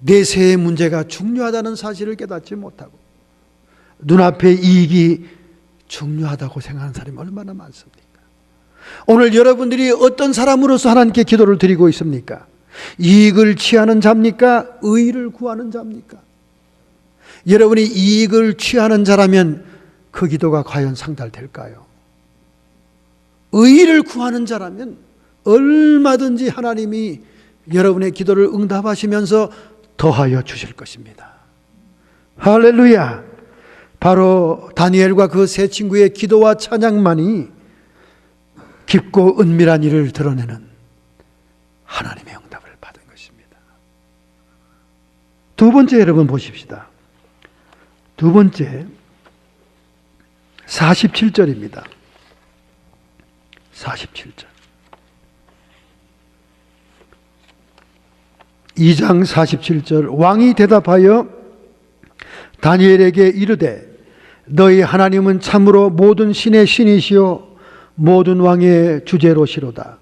내세의 문제가 중요하다는 사실을 깨닫지 못하고 눈앞의 이익이 중요하다고 생각하는 사람이 얼마나 많습니까? 오늘 여러분들이 어떤 사람으로서 하나님께 기도를 드리고 있습니까? 이익을 취하는 자입니까? 의의를 구하는 자입니까? 여러분이 이익을 취하는 자라면 그 기도가 과연 상달될까요? 의의를 구하는 자라면 얼마든지 하나님이 여러분의 기도를 응답하시면서 더하여 주실 것입니다. 할렐루야. 바로 다니엘과 그 세 친구의 기도와 찬양만이 깊고 은밀한 일을 드러내는 하나님의 응답을 받은 것입니다. 두 번째 여러분 보십시다. 두 번째 47절입니다. 47절. 2장 47절. 왕이 대답하여 다니엘에게 이르되 너희 하나님은 참으로 모든 신의 신이시요 모든 왕의 주제로시로다.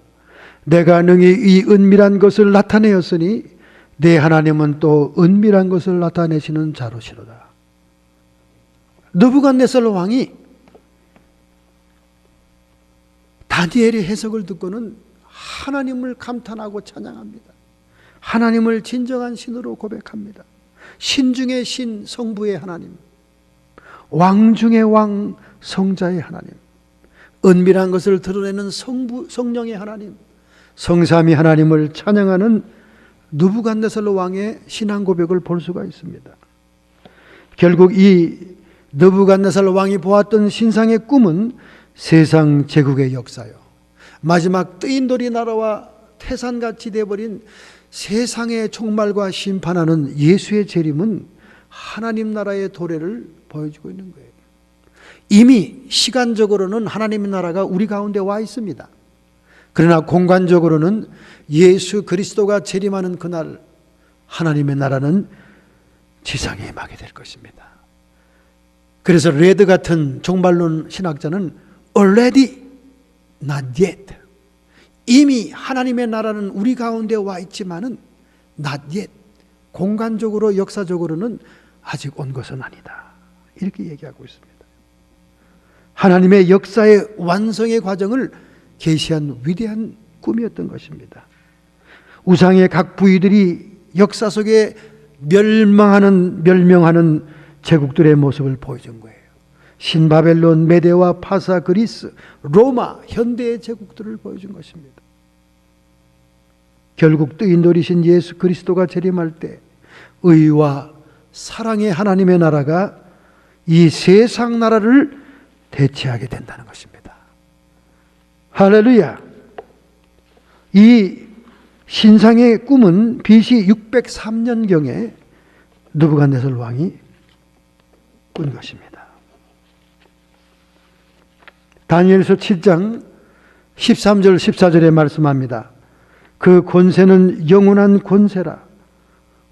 내가 능히 이 은밀한 것을 나타내었으니 내 하나님은 또 은밀한 것을 나타내시는 자로시로다. 느부갓네살 왕이 다니엘의 해석을 듣고는 하나님을 감탄하고 찬양합니다. 하나님을 진정한 신으로 고백합니다. 신 중의 신, 성부의 하나님, 왕 중의 왕, 성자의 하나님, 은밀한 것을 드러내는 성령의 하나님, 성삼위 하나님을 찬양하는 느부갓네살 왕의 신앙 고백을 볼 수가 있습니다. 결국 이 느부갓네살 왕이 보았던 신상의 꿈은 세상 제국의 역사요, 마지막 뜨인돌이 나라와 태산같이 되어버린 세상의 종말과 심판하는 예수의 재림은 하나님 나라의 도래를 보여주고 있는 거예요. 이미 시간적으로는 하나님의 나라가 우리 가운데 와 있습니다. 그러나 공간적으로는 예수 그리스도가 재림하는 그날 하나님의 나라는 지상에 임하게 될 것입니다. 그래서 레드 같은 종말론 신학자는 already not yet, 이미 하나님의 나라는 우리 가운데 와 있지만은 not yet, 공간적으로 역사적으로는 아직 온 것은 아니다, 이렇게 얘기하고 있습니다. 하나님의 역사의 완성의 과정을 계시한 위대한 꿈이었던 것입니다. 우상의 각 부위들이 역사 속에 멸명하는 제국들의 모습을 보여준 거예요. 신바벨론, 메데와 파사, 그리스, 로마, 현대의 제국들을 보여준 것입니다. 결국 뜨인돌이신 예수 그리스도가 재림할 때 의와 사랑의 하나님의 나라가 이 세상 나라를 대체하게 된다는 것입니다. 할렐루야. 이 신상의 꿈은 BC 603년경에 느부갓네살 왕이 꾼 것입니다. 다니엘서 7장 13절 14절에 말씀합니다. 그 권세는 영원한 권세라.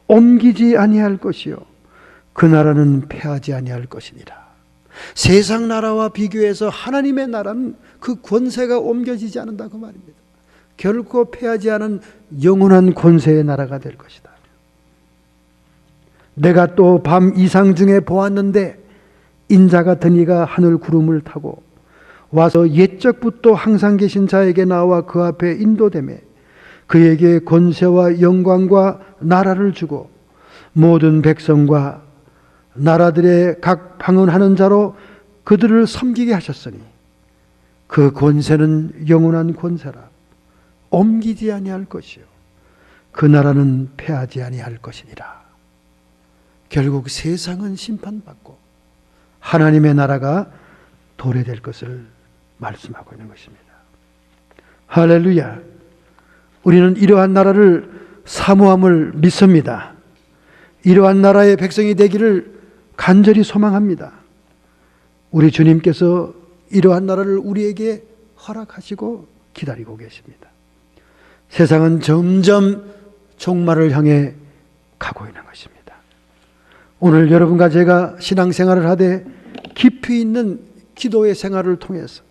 옮기지 아니할 것이요 그 나라는 패하지 아니할 것이니라. 세상 나라와 비교해서 하나님의 나라는 그 권세가 옮겨지지 않는다 그 말입니다. 결코 패하지 않은 영원한 권세의 나라가 될 것이다. 내가 또 밤 이상 중에 보았는데 인자 같은 이가 하늘 구름을 타고 와서 옛적부터 항상 계신 자에게 나와 그 앞에 인도되매 그에게 권세와 영광과 나라를 주고 모든 백성과 나라들의 각 방언하는 자로 그들을 섬기게 하셨으니 그 권세는 영원한 권세라. 옮기지 아니할 것이요 그 나라는 패하지 아니할 것이니라. 결국 세상은 심판받고 하나님의 나라가 도래될 것을 말씀하고 있는 것입니다. 할렐루야. 우리는 이러한 나라를 사모함을 믿습니다. 이러한 나라의 백성이 되기를 간절히 소망합니다. 우리 주님께서 이러한 나라를 우리에게 허락하시고 기다리고 계십니다. 세상은 점점 종말을 향해 가고 있는 것입니다. 오늘 여러분과 제가 신앙생활을 하되 깊이 있는 기도의 생활을 통해서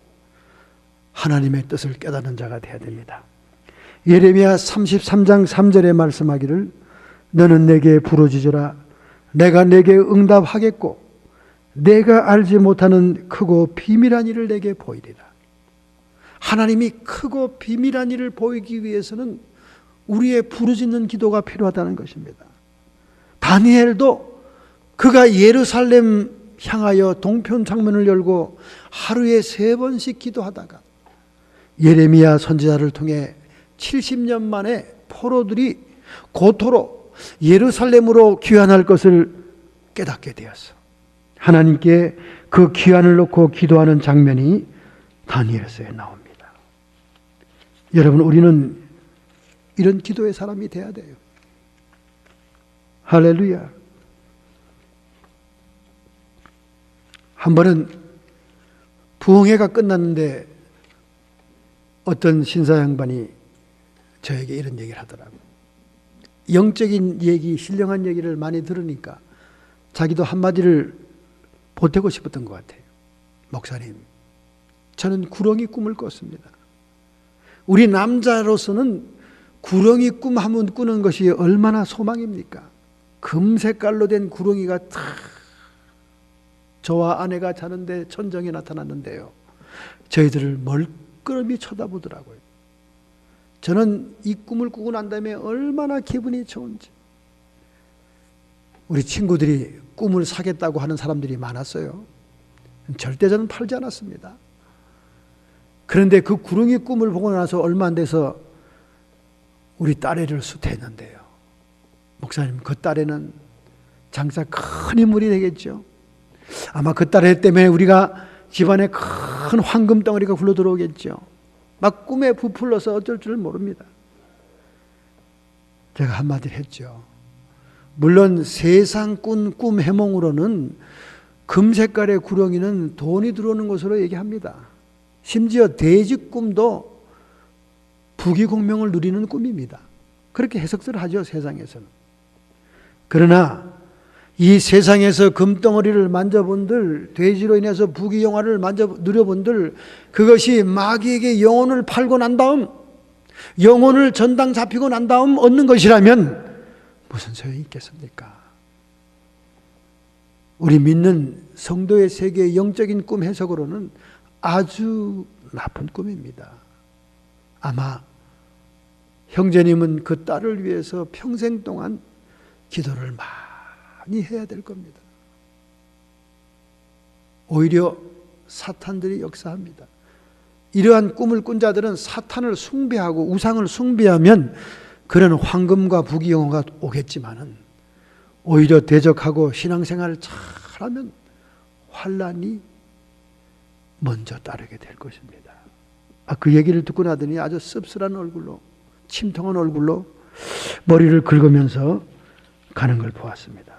하나님의 뜻을 깨닫는 자가 되어야 됩니다. 예레미야 33장 3절에 말씀하기를 너는 내게 부르짖으라 내가 내게 응답하겠고 내가 알지 못하는 크고 비밀한 일을 내게 보이리라. 하나님이 크고 비밀한 일을 보이기 위해서는 우리의 부르짖는 기도가 필요하다는 것입니다. 다니엘도 그가 예루살렘 향하여 동편 창문을 열고 하루에 3번씩 기도하다가 예레미야 선지자를 통해 70년 만에 포로들이 고토로 예루살렘으로 귀환할 것을 깨닫게 되었어. 하나님께 그 귀환을 놓고 기도하는 장면이 다니엘서에 나옵니다. 여러분, 우리는 이런 기도의 사람이 돼야 돼요. 할렐루야. 한 번은 부흥회가 끝났는데 어떤 신사 양반이 저에게 이런 얘기를 하더라고요. 영적인 얘기, 신령한 얘기를 많이 들으니까 자기도 한마디를 보태고 싶었던 것 같아요. 목사님, 저는 구렁이 꿈을 꿨습니다. 우리 남자로서는 구렁이 꿈 한번 꾸는 것이 얼마나 소망입니까? 금색깔로 된 구렁이가 탁 저와 아내가 자는데 천정에 나타났는데요. 저희들을 멀끄러미 쳐다보더라고요. 저는 이 꿈을 꾸고 난 다음에 얼마나 기분이 좋은지. 우리 친구들이 꿈을 사겠다고 하는 사람들이 많았어요. 절대 저는 팔지 않았습니다. 그런데 그 구렁이 꿈을 보고 나서 얼마 안 돼서 우리 딸애를 수태했는데요. 목사님, 그 딸애는 장사 큰 인물이 되겠죠. 아마 그 딸애 때문에 우리가 집안에 큰 황금 덩어리가 굴러 들어오겠죠. 막 꿈에 부풀러서 어쩔 줄 모릅니다. 제가 한마디 했죠. 물론 세상 꿈 해몽으로는 금색깔의 구렁이는 돈이 들어오는 것으로 얘기합니다. 심지어 돼지 꿈도 부귀공명을 누리는 꿈입니다. 그렇게 해석들 하죠, 세상에서는. 그러나 이 세상에서 금덩어리를 만져본들, 돼지로 인해서 부귀영화를 누려본들, 그것이 마귀에게 영혼을 팔고 난 다음, 영혼을 전당 잡히고 난 다음 얻는 것이라면 무슨 소용이 있겠습니까? 우리 믿는 성도의 세계의 영적인 꿈 해석으로는 아주 나쁜 꿈입니다. 아마 형제님은 그 딸을 위해서 평생 동안 기도를 많이 해야 될 겁니다. 오히려 사탄들이 역사합니다. 이러한 꿈을 꾼 자들은 사탄을 숭배하고 우상을 숭배하면 그런 황금과 부귀영화가 오겠지만은 오히려 대적하고 신앙생활을 잘하면 환란이 먼저 따르게 될 것입니다. 그 얘기를 듣고 나더니 아주 씁쓸한 얼굴로, 침통한 얼굴로 머리를 긁으면서 가는 걸 보았습니다.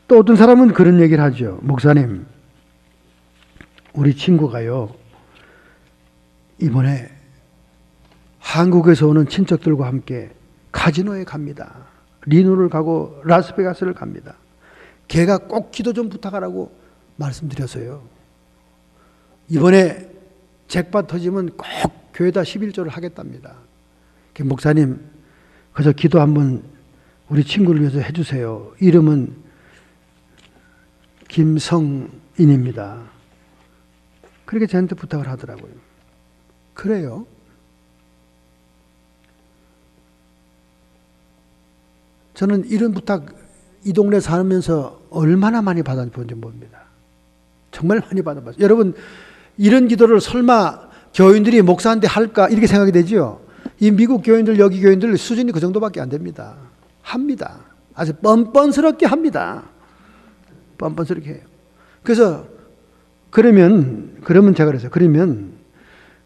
또 어떤 사람은 그런 얘기를 하죠. 목사님, 우리 친구가요, 이번에 한국에서 오는 친척들과 함께 카지노에 갑니다. 리노를 가고 라스베가스를 갑니다. 걔가 꼭 기도 좀 부탁하라고 말씀드렸어요. 이번에 잭팟 터지면 꼭 교회에다 11조를 하겠답니다. 목사님, 그저 기도 한번 우리 친구를 위해서 해주세요. 이름은 김성인입니다. 그렇게 저한테 부탁을 하더라고요. 그래요? 저는 이런 부탁 이 동네 살면서 얼마나 많이 받아본지 모릅니다. 정말 많이 받아봤어요. 여러분, 이런 기도를 설마 교인들이 목사한테 할까 이렇게 생각이 되죠. 이 미국 교인들, 여기 교인들 수준이 그 정도밖에 안 됩니다. 합니다. 아주 뻔뻔스럽게 합니다. 뻔뻔스럽게 해요. 그래서 그러면 제가 그래서 그러면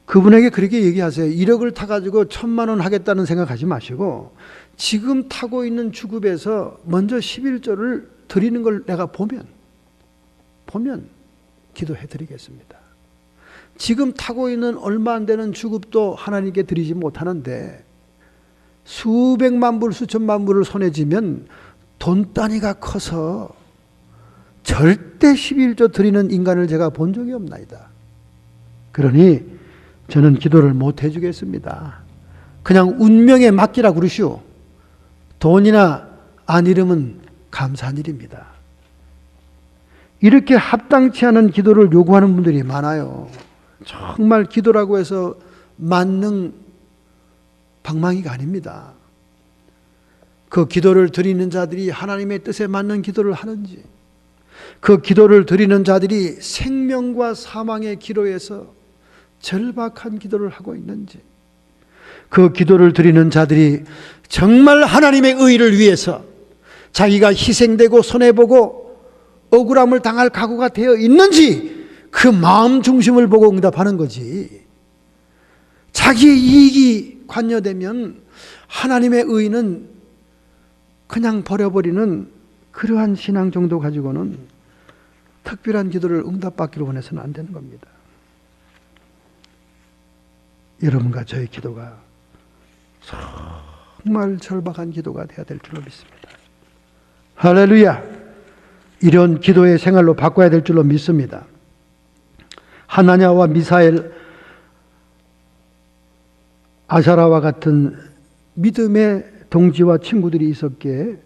그분에게 그렇게 얘기하세요. 1억을 타가지고 1,000만 원 하겠다는 생각하지 마시고 지금 타고 있는 주급에서 먼저 11조를 드리는 걸 내가 보면 기도해 드리겠습니다. 지금 타고 있는 얼마 안 되는 주급도 하나님께 드리지 못하는데 수백만 불, 수천만 불을 손에 쥐면 돈 단위가 커서 절대 11조 드리는 인간을 제가 본 적이 없나이다. 그러니 저는 기도를 못 해주겠습니다. 그냥 운명에 맡기라 그러시오. 돈이나 안 잃으면 감사한 일입니다. 이렇게 합당치 않은 기도를 요구하는 분들이 많아요. 정말 기도라고 해서 만능 방망이가 아닙니다. 그 기도를 드리는 자들이 하나님의 뜻에 맞는 기도를 하는지, 그 기도를 드리는 자들이 생명과 사망의 기로에서 절박한 기도를 하고 있는지, 그 기도를 드리는 자들이 정말 하나님의 의를 위해서 자기가 희생되고 손해보고 억울함을 당할 각오가 되어 있는지 그 마음 중심을 보고 응답하는 거지. 자기의 이익이 관여되면 하나님의 의는 그냥 버려버리는 그러한 신앙 정도 가지고는 특별한 기도를 응답받기로 원해서는 안 되는 겁니다. 여러분과 저의 기도가 정말 절박한 기도가 되어야 될 줄로 믿습니다. 할렐루야! 이런 기도의 생활로 바꿔야 될 줄로 믿습니다. 하나냐와 미사엘, 아사라와 같은 믿음의 동지와 친구들이 있었기에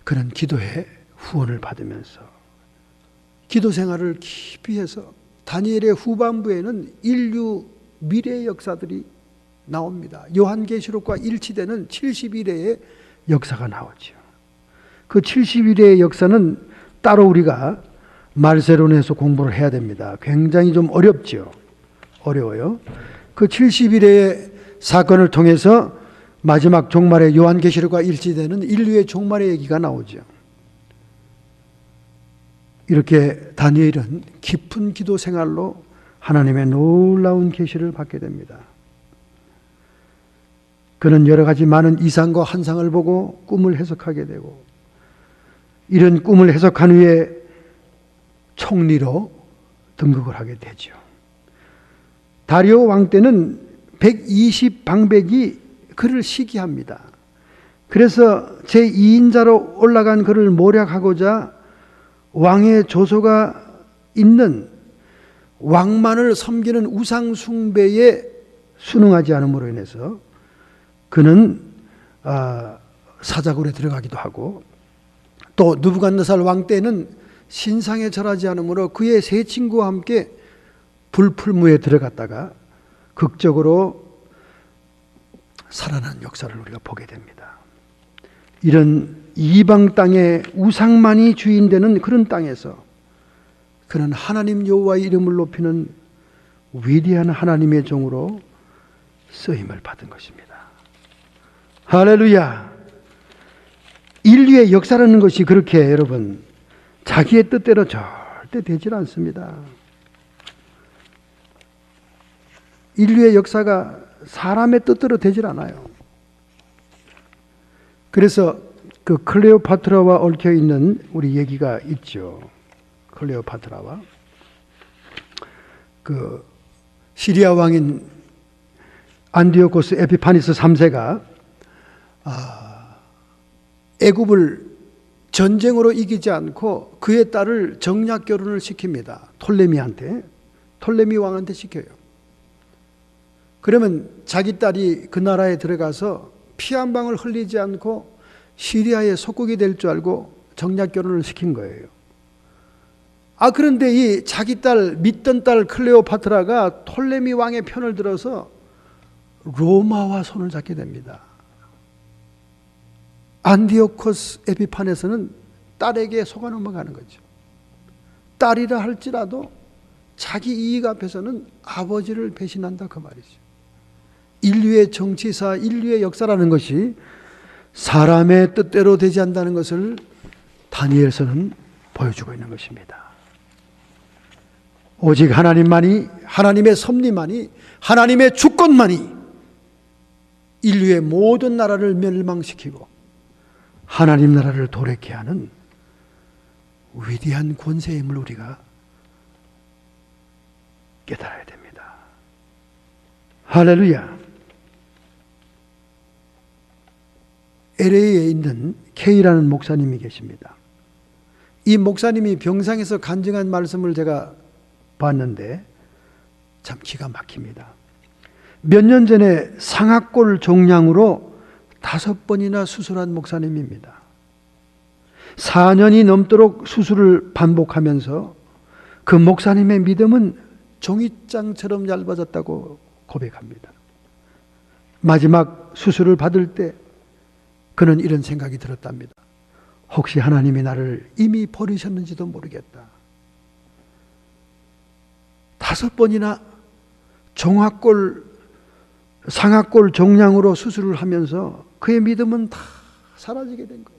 그는 기도의 후원을 받으면서 기도 생활을 깊이 해서 다니엘의 후반부에는 인류 미래의 역사들이 나옵니다. 요한계시록과 일치되는 70일의 역사가 나오죠. 그 70일의 역사는 따로 우리가 말세론에서 공부를 해야 됩니다. 굉장히 좀 어렵죠. 어려워요. 그 70일의 사건을 통해서 마지막 종말의 요한계시록과 일치되는 인류의 종말의 얘기가 나오죠. 이렇게 다니엘은 깊은 기도 생활로 하나님의 놀라운 계시를 받게 됩니다. 그는 여러 가지 많은 이상과 환상을 보고 꿈을 해석하게 되고, 이런 꿈을 해석한 후에 총리로 등극을 하게 되죠. 다리오 왕 때는 120방백이 그를 시기합니다. 그래서 제2인자로 올라간 그를 모략하고자 왕의 조소가 있는 왕만을 섬기는 우상 숭배에 순응하지 않음으로 인해서 그는 사자굴에 들어가기도 하고, 또 느부갓네살 왕 때는 신상에 절하지 않으므로 그의 세 친구와 함께 불풀무에 들어갔다가 극적으로 살아난 역사를 우리가 보게 됩니다. 이런 이방 땅의 우상만이 주인되는 그런 땅에서 그는 하나님 여호와의 이름을 높이는 위대한 하나님의 종으로 쓰임을 받은 것입니다. 할렐루야! 인류의 역사라는 것이 그렇게 여러분 자기의 뜻대로 절대 되질 않습니다. 인류의 역사가 사람의 뜻대로 되질 않아요. 그래서 그 클레오파트라와 얽혀 있는 우리 얘기가 있죠. 클레오파트라와 그 시리아 왕인 안디오코스 에피파니스 3세가 애굽을 전쟁으로 이기지 않고 그의 딸을 정략 결혼을 시킵니다. 톨레미 왕한테 시켜요. 그러면 자기 딸이 그 나라에 들어가서 피 한 방울 흘리지 않고 시리아의 속국이 될 줄 알고 정략 결혼을 시킨 거예요. 그런데 이 자기 딸, 믿던 딸 클레오파트라가 톨레미 왕의 편을 들어서 로마와 손을 잡게 됩니다. 안디오코스 에피파네스는 딸에게 속아 넘어가는 거죠. 딸이라 할지라도 자기 이익 앞에서는 아버지를 배신한다 그 말이죠. 인류의 정치사, 인류의 역사라는 것이 사람의 뜻대로 되지 않는다는 것을 다니엘서는 보여주고 있는 것입니다. 오직 하나님만이, 하나님의 섭리만이, 하나님의 주권만이 인류의 모든 나라를 멸망시키고 하나님 나라를 도래케 하는 위대한 권세임을 우리가 깨달아야 됩니다. 할렐루야. LA에 있는 K라는 목사님이 계십니다. 이 목사님이 병상에서 간증한 말씀을 제가 봤는데 참 기가 막힙니다. 몇 년 전에 상악골 종양으로 5번이나 수술한 목사님입니다. 4년이 넘도록 수술을 반복하면서 그 목사님의 믿음은 종이장처럼 얇아졌다고 고백합니다. 마지막 수술을 받을 때 그는 이런 생각이 들었답니다. 혹시 하나님이 나를 이미 버리셨는지도 모르겠다. 5번이나 상악골 종양으로 수술을 하면서 그의 믿음은 다 사라지게 된 거예요.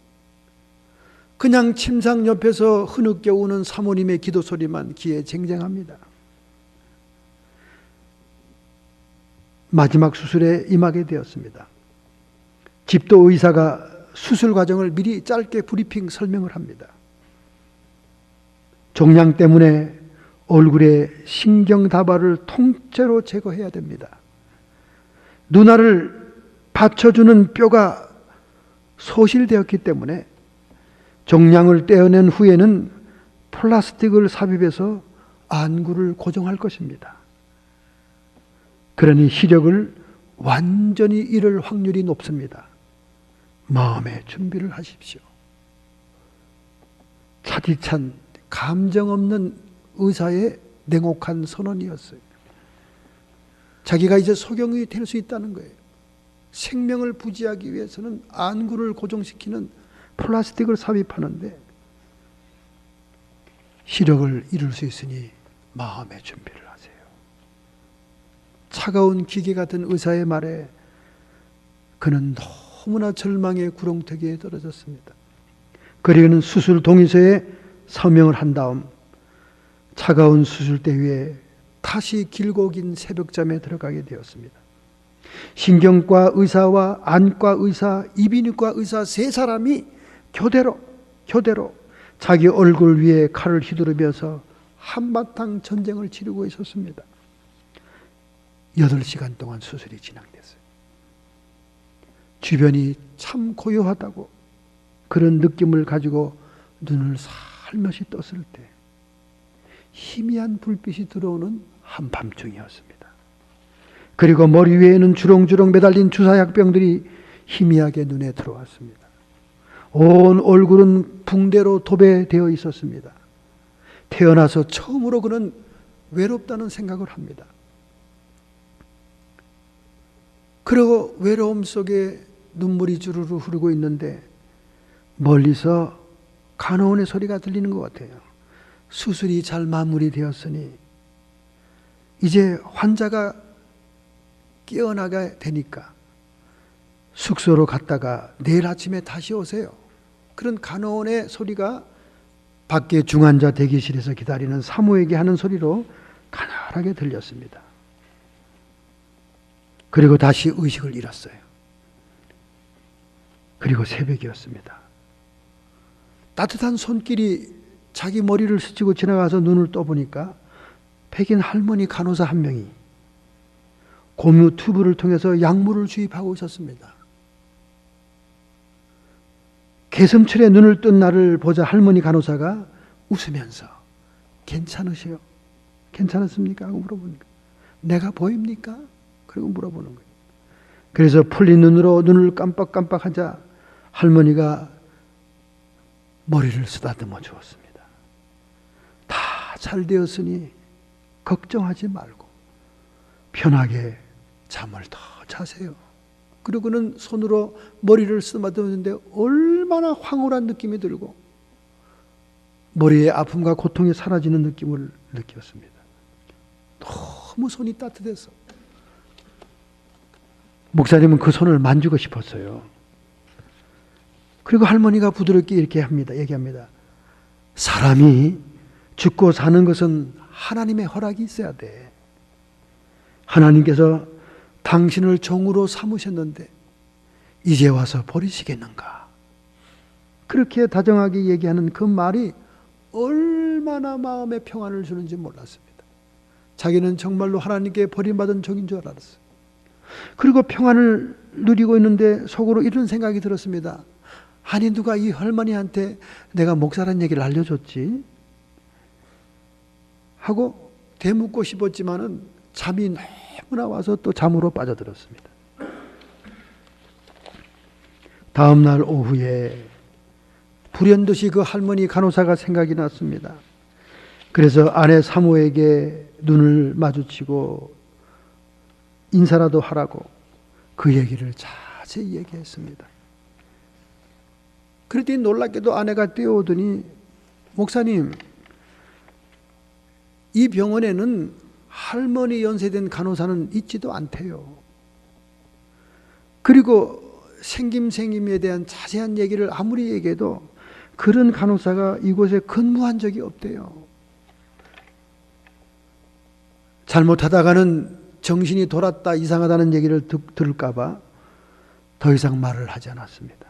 그냥 침상 옆에서 흐느껴 우는 사모님의 기도 소리만 귀에 쟁쟁합니다. 마지막 수술에 임하게 되었습니다. 집도 의사가 수술 과정을 미리 짧게 브리핑 설명을 합니다. 종양 때문에 얼굴에 신경다발을 통째로 제거해야 됩니다. 눈알을 받쳐주는 뼈가 소실되었기 때문에 종양을 떼어낸 후에는 플라스틱을 삽입해서 안구를 고정할 것입니다. 그러니 시력을 완전히 잃을 확률이 높습니다. 마음의 준비를 하십시오. 차디찬 감정 없는 의사의 냉혹한 선언이었어요. 자기가 이제 소경이 될 수 있다는 거예요. 생명을 부지하기 위해서는 안구를 고정시키는 플라스틱을 삽입하는데 시력을 잃을 수 있으니 마음의 준비를 하세요. 차가운 기계 같은 의사의 말에 그는 너무나 절망의 구렁텅이에 떨어졌습니다. 그리고는 수술 동의서에 서명을 한 다음 차가운 수술대 위에 다시 길고 긴 새벽잠에 들어가게 되었습니다. 신경과 의사와 안과 의사, 이비인후과 의사 3사람이 교대로 자기 얼굴 위에 칼을 휘두르면서 한바탕 전쟁을 치르고 있었습니다. 8시간 동안 수술이 진행됐어요. 주변이 참 고요하다고 그런 느낌을 가지고 눈을 살며시 떴을 때 희미한 불빛이 들어오는 한밤중이었습니다. 그리고 머리 위에는 주렁주렁 매달린 주사약병들이 희미하게 눈에 들어왔습니다. 온 얼굴은 붕대로 도배되어 있었습니다. 태어나서 처음으로 그는 외롭다는 생각을 합니다. 그리고 외로움 속에 눈물이 주르르 흐르고 있는데 멀리서 간호원의 소리가 들리는 것 같아요. 수술이 잘 마무리되었으니 이제 환자가 깨어나게 되니까 숙소로 갔다가 내일 아침에 다시 오세요. 그런 간호원의 소리가 밖에 중환자 대기실에서 기다리는 사모에게 하는 소리로 가난하게 들렸습니다. 그리고 다시 의식을 잃었어요. 그리고 새벽이었습니다. 따뜻한 손길이 자기 머리를 스치고 지나가서 눈을 떠보니까 백인 할머니 간호사 한 명이 고무 튜브를 통해서 약물을 주입하고 있었습니다. 개슴철에 눈을 뜬 나를 보자 할머니 간호사가 웃으면서 괜찮으세요? 괜찮았습니까? 하고 물어보니까 내가 보입니까? 그리고 물어보는 거예요. 그래서 풀린 눈으로 눈을 깜빡깜빡하자 할머니가 머리를 쓰다듬어 주었습니다. 다 잘 되었으니 걱정하지 말고 편하게 잠을 더 자세요. 그리고는 손으로 머리를 쓰다듬었는데 얼마나 황홀한 느낌이 들고 머리의 아픔과 고통이 사라지는 느낌을 느꼈습니다. 너무 손이 따뜻해서 목사님은 그 손을 만지고 싶었어요. 그리고 할머니가 부드럽게 이렇게 얘기합니다. 사람이 죽고 사는 것은 하나님의 허락이 있어야 돼. 하나님께서 당신을 종으로 삼으셨는데 이제 와서 버리시겠는가? 그렇게 다정하게 얘기하는 그 말이 얼마나 마음에 평안을 주는지 몰랐습니다. 자기는 정말로 하나님께 버림받은 종인 줄 알았어요. 그리고 평안을 누리고 있는데 속으로 이런 생각이 들었습니다. 아니, 누가 이 할머니한테 내가 목사라는 얘기를 알려줬지? 하고 되묻고 싶었지만은 잠이 너무나 와서 또 잠으로 빠져들었습니다. 다음 날 오후에 불현듯이 그 할머니 간호사가 생각이 났습니다. 그래서 아내 사모에게 눈을 마주치고 인사라도 하라고 그 얘기를 자세히 얘기했습니다. 그랬더니 놀랍게도 아내가 뛰어오더니 목사님, 이 병원에는 할머니 연세된 간호사는 있지도 않대요. 그리고 생김에 대한 자세한 얘기를 아무리 얘기해도 그런 간호사가 이곳에 근무한 적이 없대요. 잘못하다가는 정신이 돌았다, 이상하다는 얘기를 들을까 봐 더 이상 말을 하지 않았습니다.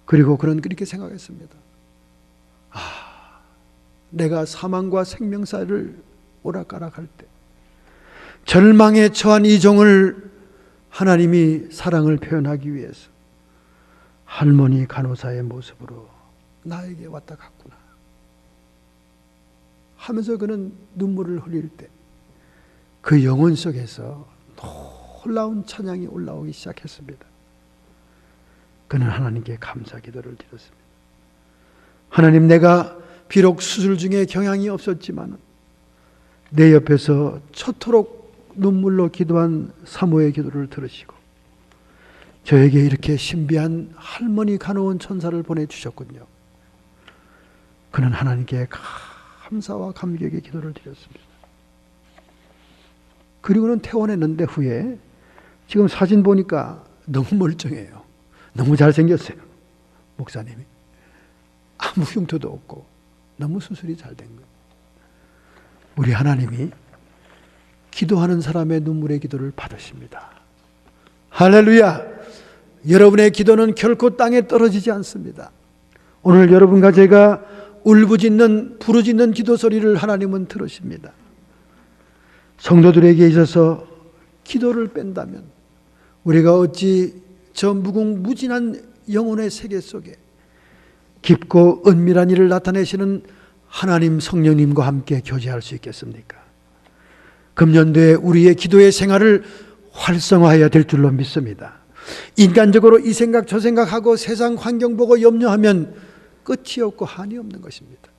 그리고 그는 그렇게 생각했습니다. 내가 사망과 생명 사이를 오락가락할 때 절망에 처한 이 종을 하나님이 사랑을 표현하기 위해서 할머니 간호사의 모습으로 나에게 왔다 갔구나 하면서 그는 눈물을 흘릴 때 그 영혼 속에서 놀라운 찬양이 올라오기 시작했습니다. 그는 하나님께 감사 기도를 드렸습니다. 하나님, 내가 비록 수술 중에 경향이 없었지만 내 옆에서 초토록 눈물로 기도한 사모의 기도를 들으시고 저에게 이렇게 신비한 할머니 간호원 천사를 보내주셨군요. 그는 하나님께 감사와 감격의 기도를 드렸습니다. 그리고는 퇴원했는데 후에 지금 사진 보니까 너무 멀쩡해요. 너무 잘생겼어요. 목사님이 아무 흉터도 없고 너무 수술이 잘 된 거예요. 우리 하나님이 기도하는 사람의 눈물의 기도를 받으십니다. 할렐루야. 여러분의 기도는 결코 땅에 떨어지지 않습니다. 오늘 여러분과 제가 울부짖는 부르짖는 기도 소리를 하나님은 들으십니다. 성도들에게 있어서 기도를 뺀다면 우리가 어찌 저 무궁무진한 영혼의 세계 속에 깊고 은밀한 일을 나타내시는 하나님 성령님과 함께 교제할 수 있겠습니까? 금년도에 우리의 기도의 생활을 활성화해야 될 줄로 믿습니다. 인간적으로 이 생각 저 생각하고 세상 환경 보고 염려하면 끝이 없고 한이 없는 것입니다.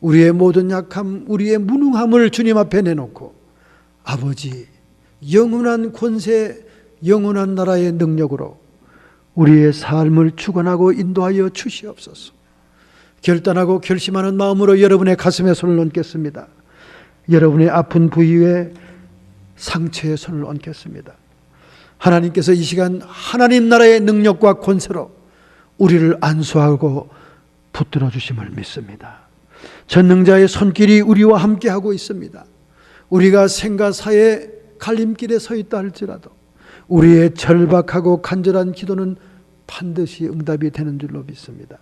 우리의 모든 약함, 우리의 무능함을 주님 앞에 내놓고 아버지, 영원한 권세, 영원한 나라의 능력으로 우리의 삶을 주관하고 인도하여 주시옵소서. 결단하고 결심하는 마음으로 여러분의 가슴에 손을 얹겠습니다. 여러분의 아픈 부위에 상처에 손을 얹겠습니다. 하나님께서 이 시간 하나님 나라의 능력과 권세로 우리를 안수하고 붙들어 주심을 믿습니다. 전능자의 손길이 우리와 함께하고 있습니다. 우리가 생과 사의 갈림길에 서 있다 할지라도 우리의 절박하고 간절한 기도는 반드시 응답이 되는 줄로 믿습니다.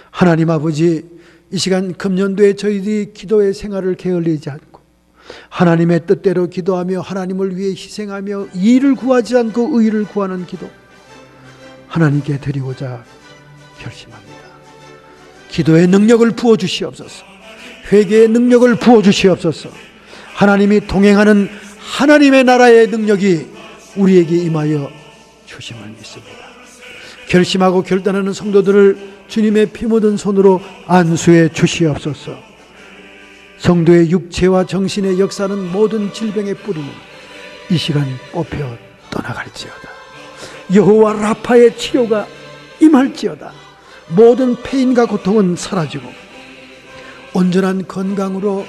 하나님 아버지, 이 시간 금년도에 저희들이 기도의 생활을 게을리지 않고 하나님의 뜻대로 기도하며 하나님을 위해 희생하며 이의를 구하지 않고 의의를 구하는 기도 하나님께 드리고자 결심합니다. 기도의 능력을 부어주시옵소서. 회개의 능력을 부어주시옵소서. 하나님이 동행하는 하나님의 나라의 능력이 우리에게 임하여 주심을 믿습니다. 결심하고 결단하는 성도들을 주님의 피 묻은 손으로 안수해 주시옵소서. 성도의 육체와 정신의 역사는 모든 질병의 뿌리는 이 시간 뽑혀 떠나갈지어다. 여호와 라파의 치료가 임할지어다. 모든 패인과 고통은 사라지고 온전한 건강으로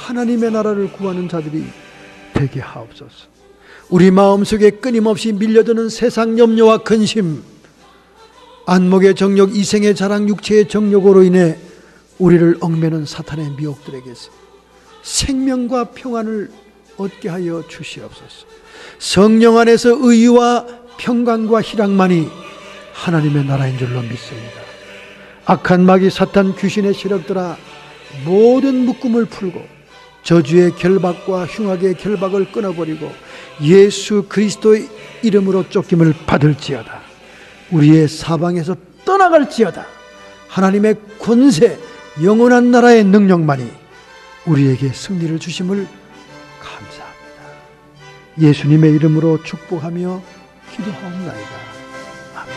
하나님의 나라를 구하는 자들이 되게 하옵소서. 우리 마음속에 끊임없이 밀려드는 세상 염려와 근심, 안목의 정욕, 이생의 자랑, 육체의 정욕으로 인해 우리를 얽매는 사탄의 미혹들에게서 생명과 평안을 얻게 하여 주시옵소서. 성령 안에서 의와 평강과 희락만이 하나님의 나라인 줄로 믿습니다. 악한 마귀 사탄 귀신의 세력들아, 모든 묶음을 풀고 저주의 결박과 흉악의 결박을 끊어버리고 예수 그리스도의 이름으로 쫓김을 받을지어다. 우리의 사방에서 떠나갈지어다. 하나님의 권세, 영원한 나라의 능력만이 우리에게 승리를 주심을 감사합니다. 예수님의 이름으로 축복하며 기도하옵나이다. 아멘.